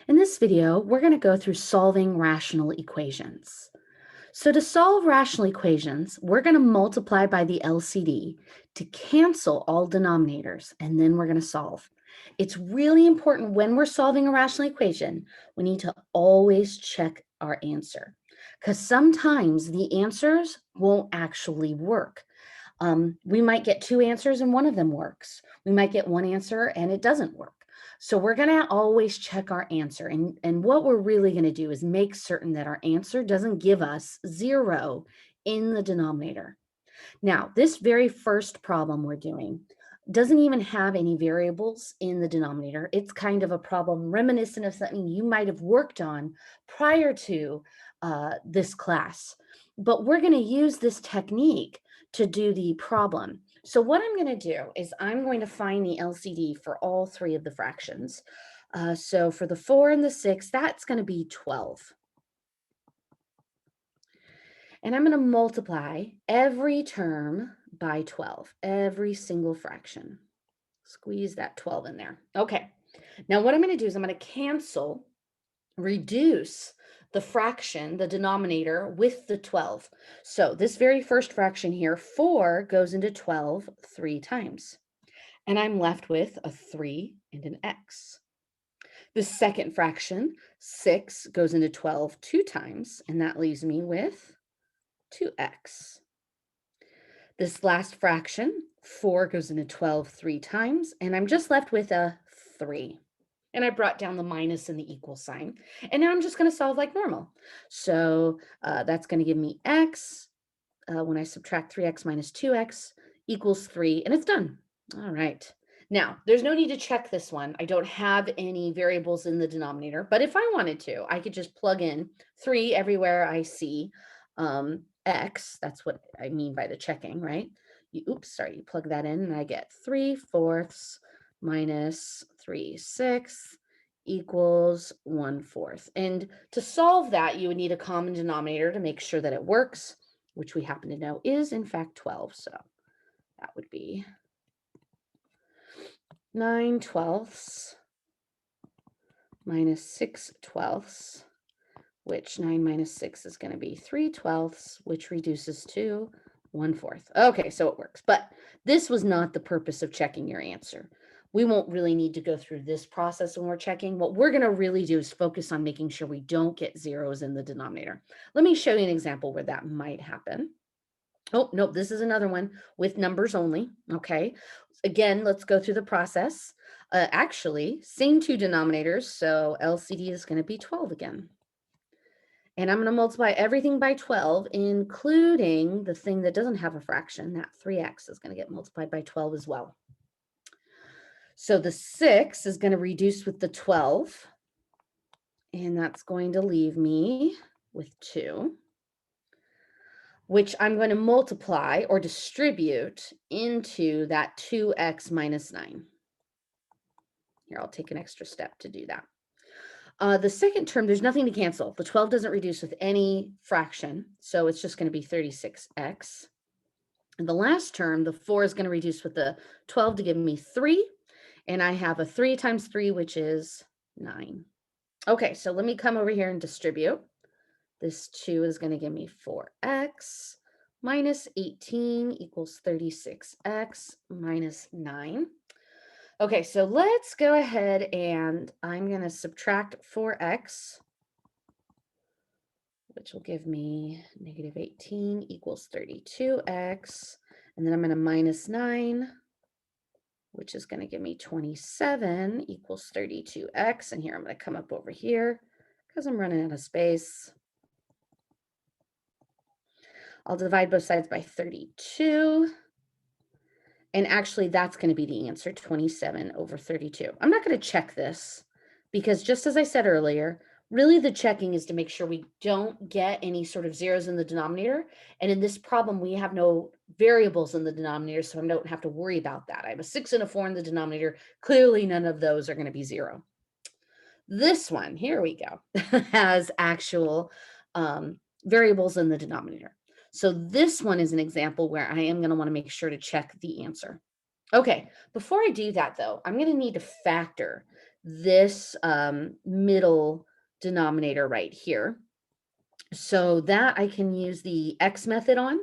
In this video, we're going to go through solving rational equations. So to solve rational equations, we're going to multiply by the LCD to cancel all denominators, and then we're going to solve. It's really important when we're solving a rational equation, we need to always check our answer because sometimes the answers won't actually work. We might get two answers and one of them works. We might get one answer and it doesn't work. So we're going to always check our answer. And what we're really going to do is make certain that our answer doesn't give us 0 in the denominator. Now, this very first problem we're doing doesn't even have any variables in the denominator. It's kind of a problem reminiscent of something you might have worked on prior to this class. But we're going to use this technique to do the problem. So what I'm going to do is I'm going to find the LCD for all three of the fractions. So for the 4 and the 6, that's going to be 12. And I'm going to multiply every term by 12, every single fraction. Squeeze that 12 in there. Okay. Now what I'm going to do is I'm going to reduce the fraction, the denominator, with the 12. So this very first fraction here, 4 goes into 12 3 times. And I'm left with a 3 and an x. The second fraction, 6, goes into 12 2 times, and that leaves me with 2x. This last fraction, 4, goes into 12 3 times, and I'm just left with a 3. And I brought down the minus and the equal sign. And now I'm just going to solve like normal. So that's going to give me x. When I subtract 3x minus 2x equals 3, and it's done. All right. Now, there's no need to check this one. I don't have any variables in the denominator, but if I wanted to, I could just plug in 3 everywhere I see x. That's what I mean by the checking, right? You plug that in, and I get 3/4 minus 3/6 equals 1/4. And to solve that, you would need a common denominator to make sure that it works, which we happen to know is in fact 12. So that would be 9/12 minus 6/12, which 9 minus 6 is going to be 3/12, which reduces to 1/4. Okay, so it works. But this was not the purpose of checking your answer. We won't really need to go through this process when we're checking. What we're going to really do is focus on making sure we don't get zeros in the denominator. Let me show you an example where that might happen. Oh, no, this is another one with numbers only. Okay. Again, let's go through the process. Actually, same two denominators. So LCD is going to be 12 again. And I'm going to multiply everything by 12, including the thing that doesn't have a fraction. That 3x is going to get multiplied by 12 as well. So the 6 is going to reduce with the 12, and that's going to leave me with 2, which I'm going to multiply or distribute into that 2x minus 9. Here, I'll take an extra step to do that. The second term, there's nothing to cancel. The 12 doesn't reduce with any fraction, so it's just going to be 36x. And the last term, the 4 is going to reduce with the 12 to give me 3. And I have a 3 times 3, which is 9. Okay, so let me come over here and distribute. This 2 is going to give me 4x minus 18 equals 36x minus 9. Okay, so let's go ahead and I'm going to subtract 4x, which will give me negative 18 equals 32x. And then I'm going to minus 9, which is going to give me 27 equals 32x. And here I'm going to come up over here because I'm running out of space. I'll divide both sides by 32. And actually, that's going to be the answer, 27 over 32. I'm not going to check this because just as I said earlier, really the checking is to make sure we don't get any sort of zeros in the denominator. And in this problem, we have no variables in the denominator, so I don't have to worry about that. I have a 6 and a 4 in the denominator. Clearly, none of those are going to be 0. This one, here we go, has actual variables in the denominator. So this one is an example where I am going to want to make sure to check the answer. Okay, before I do that though, I'm going to need to factor this middle denominator right here. So that I can use the x method on.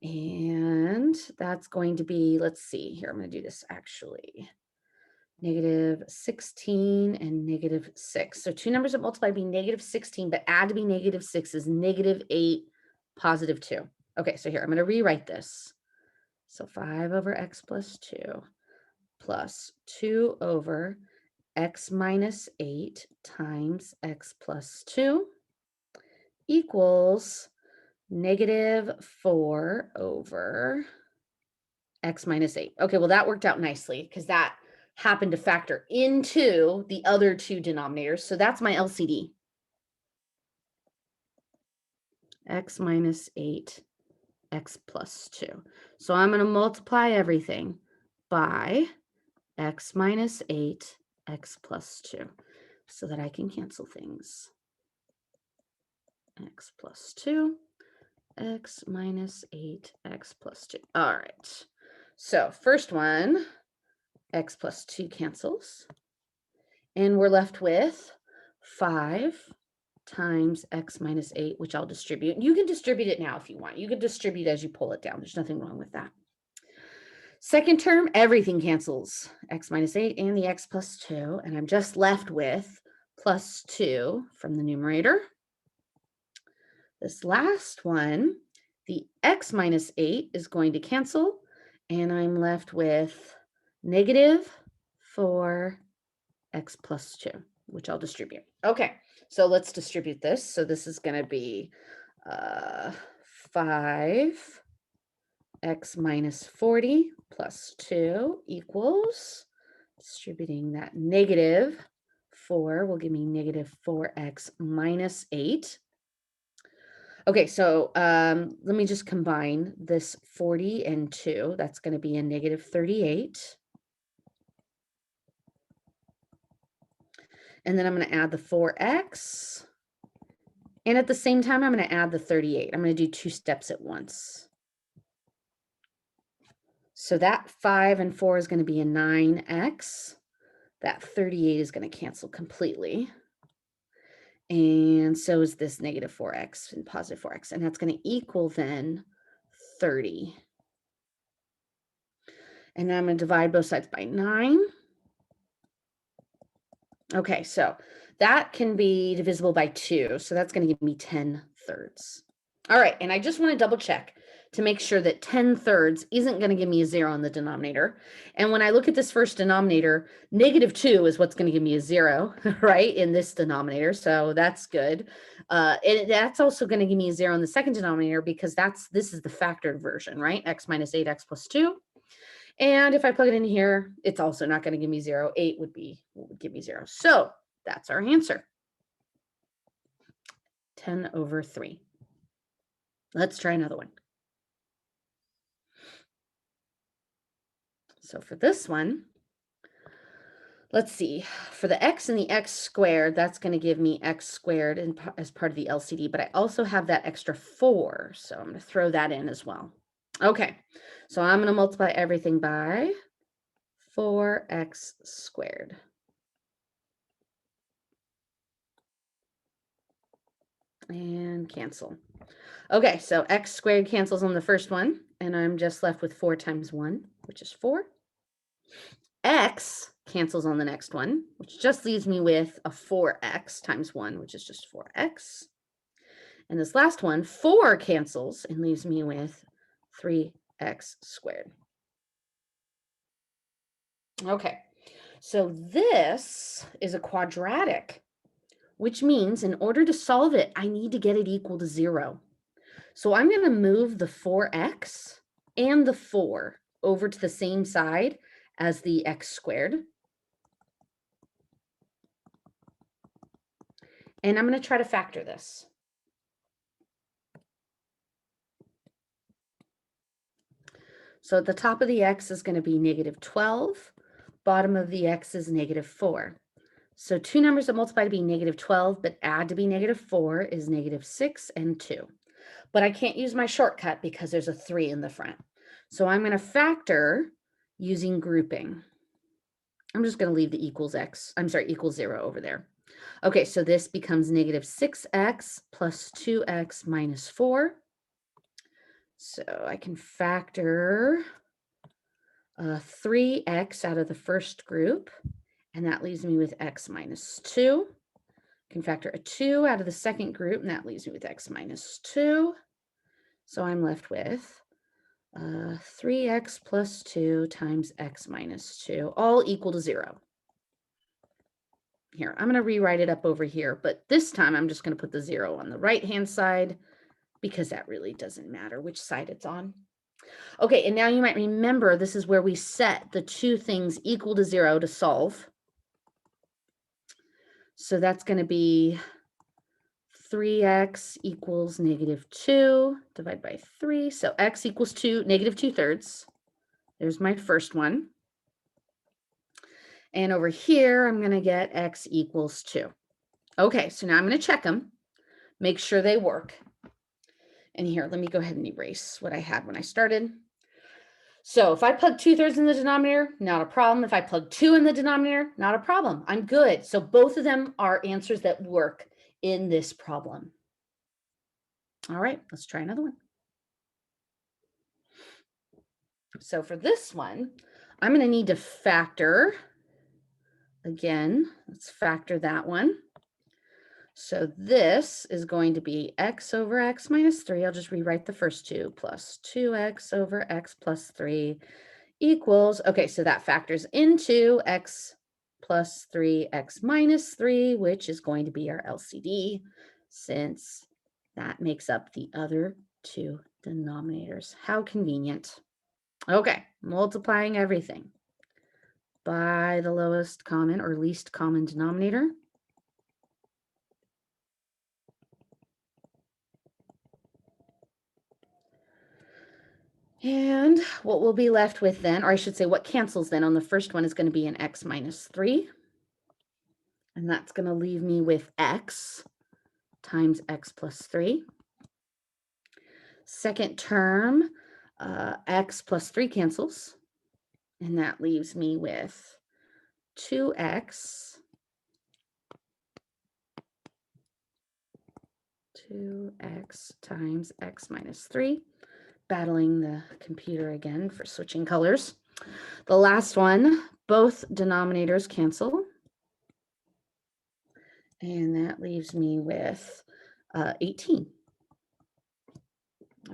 And that's going to be, let's see here, I'm going to do this actually. Negative 16 and negative 6. So two numbers that multiply to be negative 16, but add to be negative 6 is negative 8, positive 2. Okay, so here, I'm going to rewrite this. So 5 over x plus 2 plus 2 over x minus 8 times x plus 2 equals negative 4 over x minus 8. Okay, well, that worked out nicely because that happened to factor into the other two denominators. So that's my LCD. X minus 8, x plus 2. So I'm going to multiply everything by x minus 8, x plus 2, so that I can cancel things. X plus 2, x minus 8, x plus 2. All right. So first one, x plus 2 cancels. And we're left with 5 times x minus 8, which I'll distribute. You can distribute it now if you want. You can distribute as you pull it down. There's nothing wrong with that. Second term, everything cancels. X minus 8 and the x plus 2. And I'm just left with plus 2 from the numerator. This last one, the x minus 8 is going to cancel. And I'm left with negative 4 x plus 2, which I'll distribute. Okay, so let's distribute this. So this is going to be 5 x minus 40 plus 2 equals, distributing that negative 4 will give me negative 4x minus 8. Okay, so let me just combine this 40 and 2. That's going to be a negative 38. And then I'm going to add the 4x. And at the same time, I'm going to add the 38. I'm going to do 2 steps at once. So that 5 and 4 is going to be a 9x. That 38 is going to cancel completely. And so is this negative 4x and positive 4x. And that's going to equal then 30. And then I'm going to divide both sides by 9. Okay, so that can be divisible by 2. So that's going to give me 10 thirds. All right, and I just want to double check to make sure that 10 thirds isn't going to give me a 0 in the denominator. And when I look at this first denominator, negative 2 is what's going to give me a 0, right, in this denominator. So that's good. And that's also going to give me a 0 in the second denominator because this is the factored version, right? X minus 8, x plus 2. And if I plug it in here, it's also not going to give me 0. 8 would give me 0. So that's our answer. 10 over 3. Let's try another one. So for this one, let's see. For the x and the x squared, that's going to give me x squared as part of the LCD. But I also have that extra 4. So I'm going to throw that in as well. Okay. So I'm going to multiply everything by 4x squared. And cancel. Okay, so x squared cancels on the first one, and I'm just left with 4 times 1, which is 4. X cancels on the next one, which just leaves me with a 4x times 1, which is just 4x. And this last one, 4 cancels and leaves me with 3x squared. Okay, so this is a quadratic, which means in order to solve it, I need to get it equal to 0. So I'm going to move the 4x and the 4 over to the same side as the x squared. And I'm going to try to factor this. So at the top of the x is going to be negative 12. Bottom of the x is negative 4. So two numbers that multiply to be negative 12 but add to be negative 4 is negative 6 and 2. But I can't use my shortcut because there's a 3 in the front. So I'm going to factor using grouping. I'm just going to leave the equals equals 0 over there. Okay, so this becomes negative 6x plus 2x minus 4. So I can factor 3x out of the first group, and that leaves me with x minus 2. I can factor a 2 out of the second group, and that leaves me with x minus 2. So I'm left with 3x plus 2 times x minus 2, all equal to 0. Here, I'm going to rewrite it up over here, but this time I'm just going to put the 0 on the right-hand side because that really doesn't matter which side it's on. Okay, and now you might remember this is where we set the two things equal to 0 to solve. So that's going to be 3x equals negative 2 divided by 3. So x equals negative 2/3. There's my first one. And over here, I'm going to get x equals 2. Okay, so now I'm going to check them, make sure they work. And here, let me go ahead and erase what I had when I started. So if I plug 2/3 in the denominator, not a problem. If I plug 2 in the denominator, not a problem. I'm good. So both of them are answers that work in this problem. All right, let's try another one. So for this one, I'm going to need to factor. Again, let's factor that one. So this is going to be x over x minus 3. I'll just rewrite the first two, plus 2x over x plus 3 equals, okay, so that factors into x plus 3, x minus 3, which is going to be our LCD, since that makes up the other two denominators. How convenient. Okay, multiplying everything by the lowest common or least common denominator. And what we'll be left with then, or I should say what cancels then on the first one, is going to be an x minus 3. And that's going to leave me with x times x plus 3. Second term, x plus 3 cancels. And that leaves me with 2x times x minus 3. Battling the computer again for switching colors. The last one, both denominators cancel. And that leaves me with 18.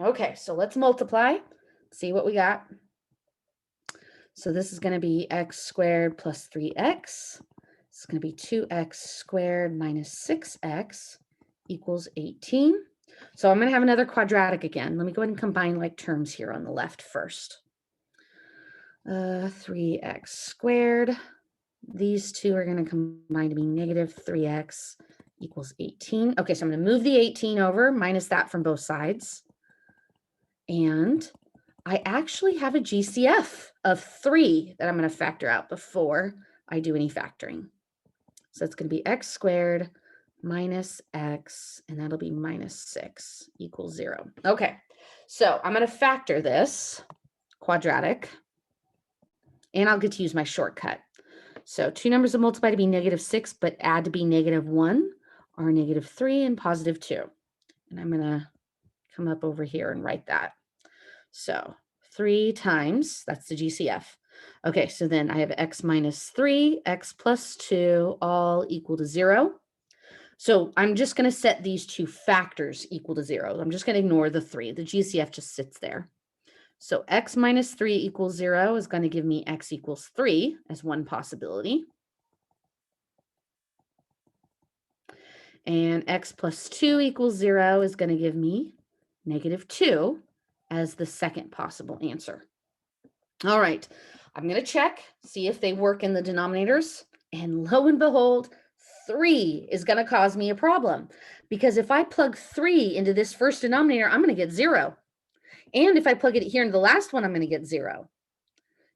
Okay, so let's multiply, see what we got. So this is going to be x squared plus 3x. It's going to be 2x squared minus 6x equals 18. So I'm going to have another quadratic again. Let me go ahead and combine like terms here on the left first. 3x squared. These two are going to combine to be negative 3x equals 18. Okay, so I'm going to move the 18 over, minus that from both sides. And I actually have a GCF of 3 that I'm going to factor out before I do any factoring. So it's going to be x squared minus x, and that'll be minus 6 equals 0. Okay, so I'm going to factor this quadratic, and I'll get to use my shortcut. So two numbers that multiply to be negative 6, but add to be negative 1 are negative 3 and positive 2. And I'm going to come up over here and write that. So 3 times, that's the GCF. Okay, so then I have x minus 3, x plus 2, all equal to 0. So I'm just going to set these two factors equal to 0. I'm just going to ignore the 3. The GCF just sits there. So x minus 3 equals 0 is going to give me x equals 3 as one possibility. And x plus 2 equals 0 is going to give me negative 2 as the second possible answer. All right, I'm going to check, see if they work in the denominators. And lo and behold, 3 is going to cause me a problem. Because if I plug 3 into this first denominator, I'm going to get 0. And if I plug it here into the last one, I'm going to get 0.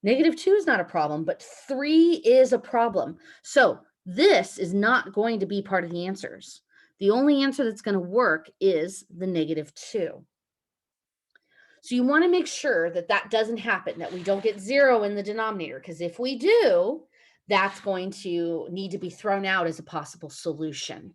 Negative 2 is not a problem, but 3 is a problem. So this is not going to be part of the answers. The only answer that's going to work is the negative 2. So you want to make sure that that doesn't happen, that we don't get 0 in the denominator, because if we do, that's going to need to be thrown out as a possible solution.